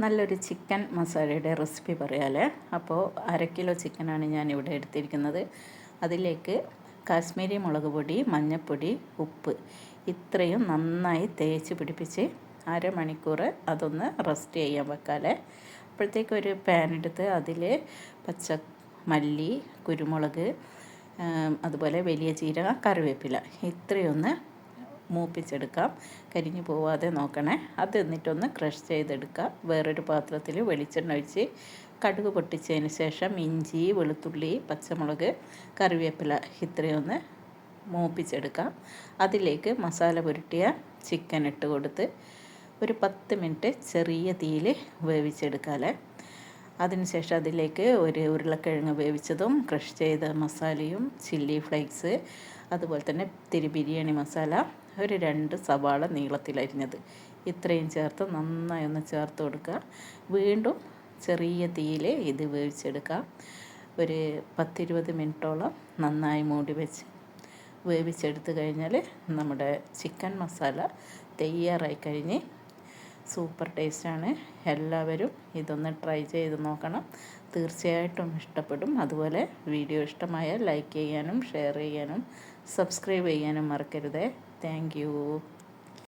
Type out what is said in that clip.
നല്ലൊരു ചിക്കൻ മസാലയുടെ റെസിപ്പി പറയാമല്ലേ. അപ്പോൾ 1/2 കിലോ ചിക്കനാണ് ഞാനിവിടെ എടുത്തിരിക്കുന്നത്. അതിലേക്ക് കാശ്മീരി മുളക് പൊടി, മഞ്ഞൾപ്പൊടി, ഉപ്പ് ഇത്രയും നന്നായി തേച്ച് പിടിപ്പിച്ച് അരമണിക്കൂർ അതൊന്ന് റെസ്റ്റ് ചെയ്യാൻ വെക്കാമല്ലേ. അപ്പോഴത്തേക്ക് ഒരു പാൻ എടുത്ത് അതിൽ മല്ലി, കുരുമുളക്, അതുപോലെ വലിയ ജീരകം, കറിവേപ്പില ഇത്രയൊന്ന് മൂപ്പിച്ചെടുക്കാം. കരിഞ്ഞു പോവാതെ നോക്കണേ. അത് എന്നിട്ടൊന്ന് ക്രഷ് ചെയ്തെടുക്കാം. വേറൊരു പാത്രത്തിൽ വെളിച്ചെണ്ണ ഒഴിച്ച് കടുക് പൊട്ടിച്ചതിന് ശേഷം ഇഞ്ചി, വെളുത്തുള്ളി, പച്ചമുളക്, കറിവേപ്പില ഇത്രയൊന്ന് മൂപ്പിച്ചെടുക്കാം. അതിലേക്ക് മസാല പുരട്ടിയ ചിക്കൻ ഇട്ട് കൊടുത്ത് ഒരു 10 മിനിറ്റ് ചെറിയ തീയിൽ വേവിച്ചെടുക്കാമല്ലേ. അതിനുശേഷം അതിലേക്ക് ഒരു ഉരുളക്കിഴങ്ങ് വേവിച്ചതും ക്രഷ് ചെയ്ത മസാലയും ചില്ലി ഫ്ലേക്സ്, അതുപോലെ തന്നെ ഇത്തിരി ബിരിയാണി മസാല, ഒരു 2 സവാള നീളത്തിലരിഞ്ഞത് ഇത്രയും ചേർത്ത് നന്നായി ഒന്ന് ചേർത്ത് കൊടുക്കുക. വീണ്ടും ചെറിയ തീയിൽ ഇത് വേവിച്ചെടുക്കുക. ഒരു 10-20 മിനിറ്റോളം നന്നായി മൂടി വെച്ച് വേവിച്ചെടുത്ത് കഴിഞ്ഞാൽ നമ്മുടെ ചിക്കൻ മസാല തയ്യാറായി കഴിഞ്ഞ് സൂപ്പർ ടേസ്റ്റാണ്. എല്ലാവരും ഇതൊന്ന് ട്രൈ ചെയ്ത് നോക്കണം. തീർച്ചയായിട്ടും ഇഷ്ടപ്പെടും. അതുപോലെ വീഡിയോ ഇഷ്ടമായാൽ ലൈക്ക് ചെയ്യാനും ഷെയർ ചെയ്യാനും സബ്സ്ക്രൈബ് ചെയ്യാനും മറക്കരുതേ. Thank you.